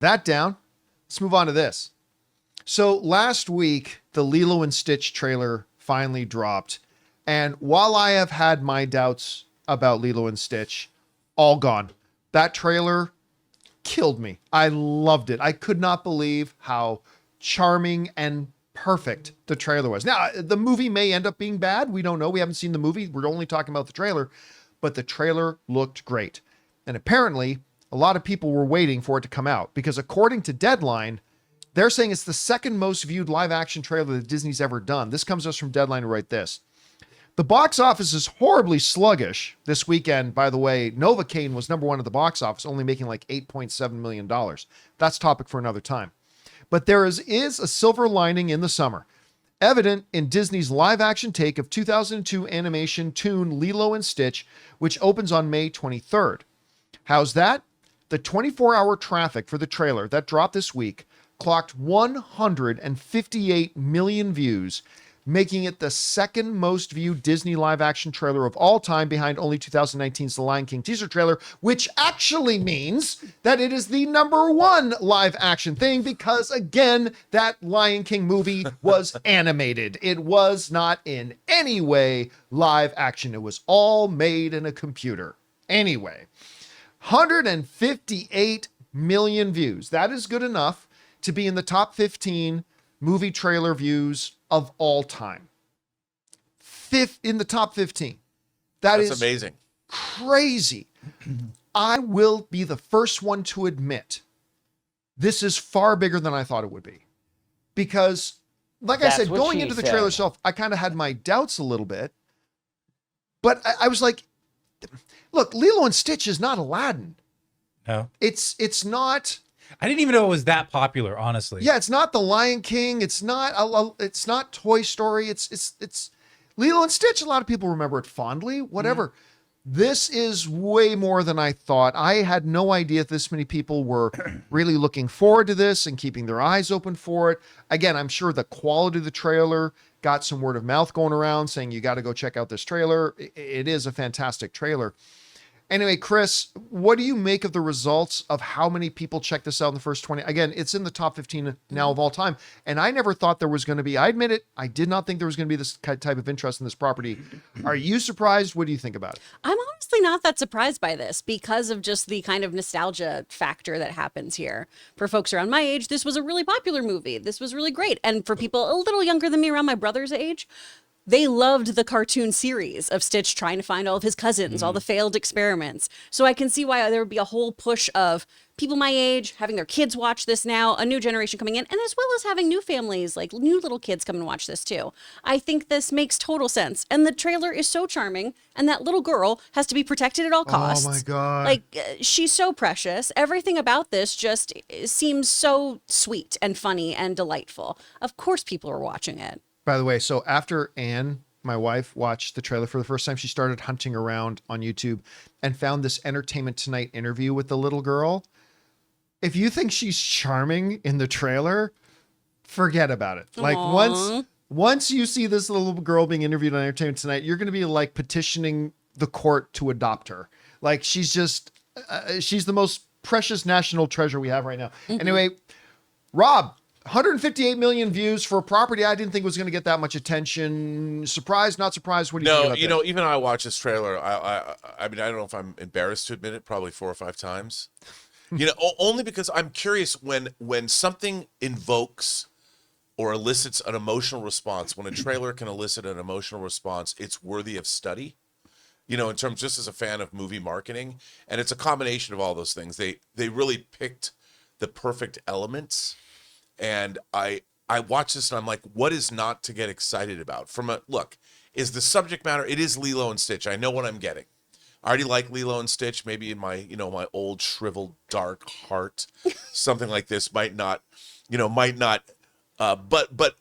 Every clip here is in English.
That down. Let's move on to this. So last week, the Lilo and Stitch trailer finally dropped. And while I have had my doubts about Lilo and Stitch, all gone. That trailer killed me. I loved it. I could not believe how charming and perfect the trailer was. Now, the movie may end up being bad. We don't know. We haven't seen the movie. We're only talking about the trailer. But the trailer looked great. And apparently, a lot of people were waiting for it to come out because according to Deadline, they're saying it's the second most viewed live action trailer that Disney's ever done. This comes to us from Deadline to write this. The box office is horribly sluggish this weekend. By the way, Novocaine was number one at the box office, only making like $8.7 million. That's topic for another time. But there is a silver lining in the summer, evident in Disney's live action take of 2002 animation tune Lilo and Stitch, which opens on May 23rd. How's that? The 24-hour traffic for the trailer that dropped this week clocked 158 million views, making it the second most viewed Disney live action trailer of all time behind only 2019's The Lion King teaser trailer, which actually means that it is the number one live action thing because, again, that Lion King movie was animated. It was not in any way live action. It was all made in a computer. Anyway, 158 million views. That is good enough to be in the top 15 movie trailer views of all time. Fifth in the top 15. That's amazing. Crazy. I will be the first one to admit this is far bigger than I thought it would be. Because, like I said, going into the trailer itself, I kind of had my doubts a little bit. But I was like, look, Lilo and Stitch is not Aladdin. No. It's not... I didn't even know it was that popular, honestly. Yeah, it's not The Lion King. It's not Toy Story. It's Lilo and Stitch. A lot of people remember it fondly. Whatever. This is way more than I thought. I had no idea this many people were really looking forward to this and keeping their eyes open for it. Again, I'm sure the quality of the trailer got some word of mouth going around saying you got to go check out this trailer. It is a fantastic trailer. Anyway, Chris, what do you make of the results of how many people checked this out in the first 20? Again, it's in the top 15 now of all time. And I never thought there was going to be, I admit it, I did not think there was going to be this type of interest in this property. Are you surprised? What do you think about it? I'm honestly not that surprised by this because of just the kind of nostalgia factor that happens here. For folks around my age, this was a really popular movie. This was really great. And for people a little younger than me, around my brother's age, they loved the cartoon series of Stitch trying to find all of his cousins, all the failed experiments. So I can see why there would be a whole push of people my age having their kids watch this now, a new generation coming in, and as well as having new families, like new little kids come and watch this too. I think this makes total sense. And the trailer is so charming, and that little girl has to be protected at all costs. Oh my God. Like, she's so precious. Everything about this just seems so sweet and funny and delightful. Of course people are watching it. By the way, so after Anne, my wife, watched the trailer for the first time, she started hunting around on YouTube and found this Entertainment Tonight interview with the little girl. If you think she's charming in the trailer, forget about it. Aww. Like once you see this little girl being interviewed on Entertainment Tonight, you're going to be like petitioning the court to adopt her. Like she's just, she's the most precious national treasure we have right now. Anyway, Rob, 158 million views for a property I didn't think was going to get that much attention. Surprised, not surprised? What do you think about you that? know, even I watched this trailer. I mean, I don't know if I'm embarrassed to admit it, probably 4 or 5 times. You know, only because I'm curious when something invokes or elicits an emotional response, when a trailer can elicit an emotional response, it's worthy of study. You know, in terms, just as a fan of movie marketing, and it's a combination of all those things. They really picked the perfect elements. And I watch this and I'm like, what is not to get excited about? Look, is the subject matter, it is Lilo and Stitch. I know what I'm getting. I already like Lilo and Stitch. Maybe in my, my old shriveled dark heart, something like this might not, but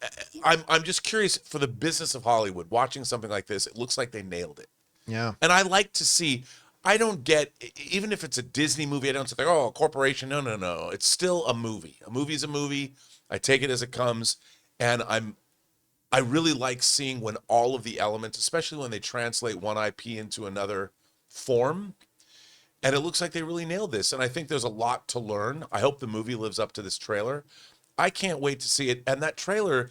I'm just curious for the business of Hollywood, watching something like this, it looks like they nailed it. Yeah. And I like to see, I don't get, even if it's a Disney movie, I don't say, oh, a corporation. No. It's still a movie. A movie is a movie. I take it as it comes. And I really like seeing when all of the elements, especially when they translate one IP into another form, And it looks like they really nailed this. And I think there's a lot to learn. I hope the movie lives up to this trailer. I can't wait to see it. And that trailer,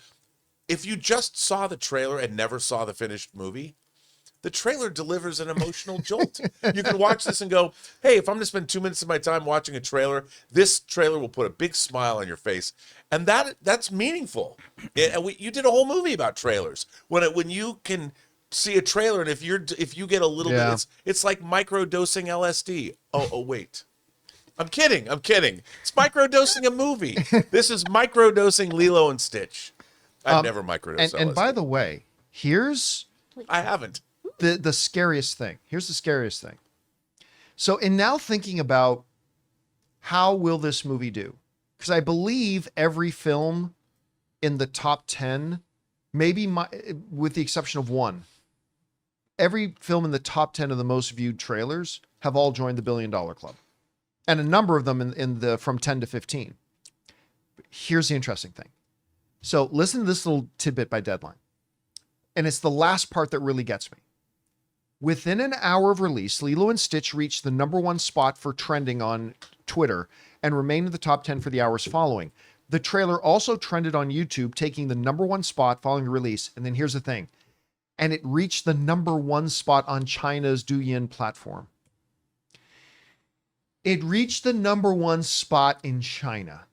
if you just saw the trailer and never saw the finished movie, the trailer delivers an emotional jolt. You can watch this and go, hey, if I'm going to spend 2 minutes of my time watching a trailer, this trailer will put a big smile on your face. And that's meaningful. You did a whole movie about trailers. When you can see a trailer, and if you get a little bit, it's like microdosing LSD. Oh, wait. I'm kidding. It's microdosing a movie. This is microdosing Lilo and Stitch. I've never microdosed LSD. And by the way, I haven't. The scariest thing. Here's the scariest thing. So in now thinking about how will this movie do? Because I believe every film in the top 10, with the exception of one, every film in the top 10 of the most viewed trailers have all joined the $1 billion club. And a number of them in the from 10 to 15. But here's the interesting thing. So listen to this little tidbit by Deadline. And it's the last part that really gets me. Within an hour of release, Lilo and Stitch reached the #1 spot for trending on Twitter and remained in the top 10 for the hours following. The trailer also trended on YouTube, taking the #1 spot following the release. And then here's the thing. And it reached the #1 spot on China's Douyin platform. It reached the #1 spot in China.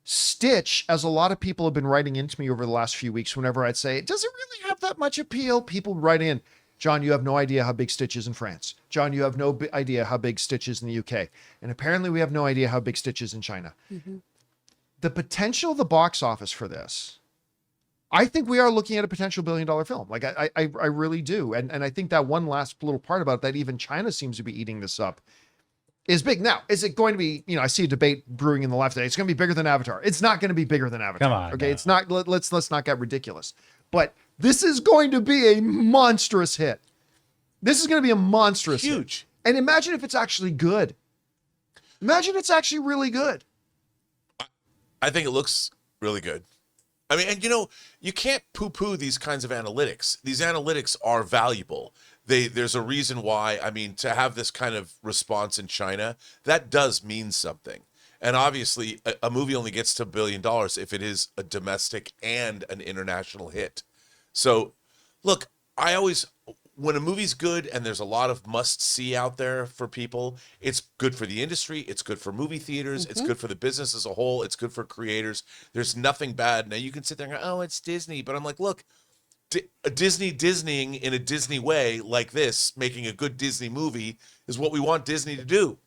Stitch, as a lot of people have been writing into me over the last few weeks, whenever I'd say, does it really have that much appeal? People write in, John, you have no idea how big Stitch is in France. John, you have no idea how big Stitch is in the UK. And apparently we have no idea how big Stitch is in China. Mm-hmm. The potential of the box office for this, I think we are looking at a potential $1 billion film. Like I really do. And I think that one last little part about that, even China seems to be eating this up, is big. Now, is it going to be, I see a debate brewing in the left today. It's going to be bigger than Avatar. It's not going to be bigger than Avatar. Come on. Okay. No. It's not, let's not get ridiculous, but this is going to be a monstrous hit. This is going to be a monstrous huge hit. And imagine if it's actually good. Imagine it's actually really good. I think it looks really good. I mean, and you can't poo-poo these kinds of analytics. These analytics are valuable. There's a reason why. I mean, to have this kind of response in China, that does mean something. And obviously, a movie only gets to $1 billion if it is a domestic and an international hit. So, look, when a movie's good and there's a lot of must-see out there for people, it's good for the industry, it's good for movie theaters, it's good for the business as a whole, it's good for creators. There's nothing bad. Now, you can sit there and go, oh, it's Disney. But I'm like, look, Disneying in a Disney way like this, making a good Disney movie, is what we want Disney to do.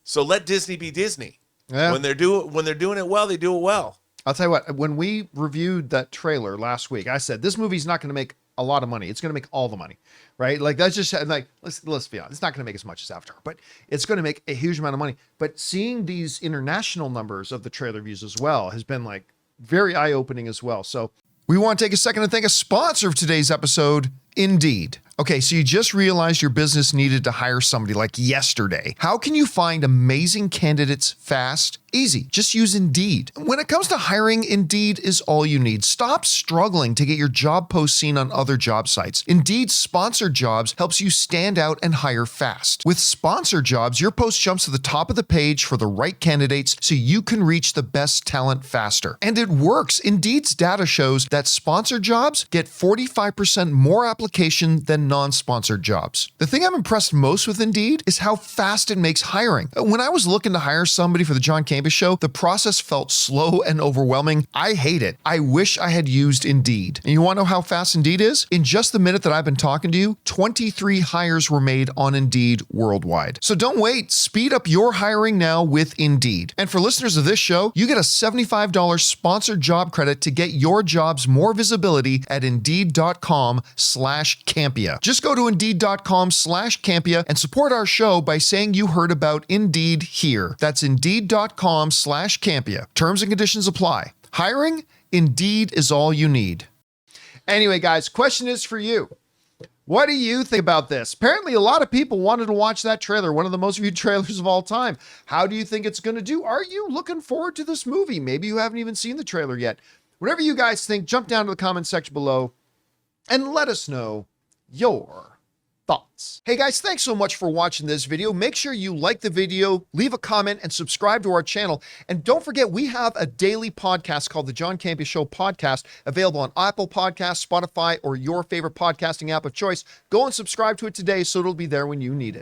So let Disney be Disney. Yeah. When they're doing it well, they do it well. I'll tell you what, when we reviewed that trailer last week, I said, this movie's not going to make a lot of money. It's going to make all the money, right? Like that's just like, let's be honest. It's not going to make as much as Avatar, but it's going to make a huge amount of money. But seeing these international numbers of the trailer views as well has been like very eye-opening as well. So we want to take a second to thank a sponsor of today's episode, Indeed. Okay, so you just realized your business needed to hire somebody like yesterday. How can you find amazing candidates fast? Easy. Just use Indeed. When it comes to hiring, Indeed is all you need. Stop struggling to get your job post seen on other job sites. Indeed's Sponsored Jobs helps you stand out and hire fast. With Sponsored Jobs, your post jumps to the top of the page for the right candidates so you can reach the best talent faster. And it works. Indeed's data shows that sponsored jobs get 45% more application than non-sponsored jobs. The thing I'm impressed most with Indeed is how fast it makes hiring. When I was looking to hire somebody for the John Campea Show, the process felt slow and overwhelming. I hate it. I wish I had used Indeed. And you want to know how fast Indeed is? In just the minute that I've been talking to you, 23 hires were made on Indeed worldwide. So don't wait. Speed up your hiring now with Indeed. And for listeners of this show, you get a $75 sponsored job credit to get your jobs more visibility at Indeed.com/Campea. Just go to Indeed.com/Campea and support our show by saying you heard about Indeed here. That's Indeed.com/Campea. Terms and conditions apply. Hiring? Indeed is all you need. Anyway, guys, question is for you. What do you think about this? Apparently, a lot of people wanted to watch that trailer, one of the most viewed trailers of all time. How do you think it's going to do? Are you looking forward to this movie? Maybe you haven't even seen the trailer yet. Whatever you guys think, jump down to the comment section below and let us know your thoughts. Hey guys, thanks so much for watching this video. Make sure you like the video, leave a comment, and subscribe to our channel. And don't forget, we have a daily podcast called the John Campea Show podcast, available on Apple Podcasts, Spotify, or your favorite podcasting app of choice. Go and subscribe to it today so it'll be there when you need it.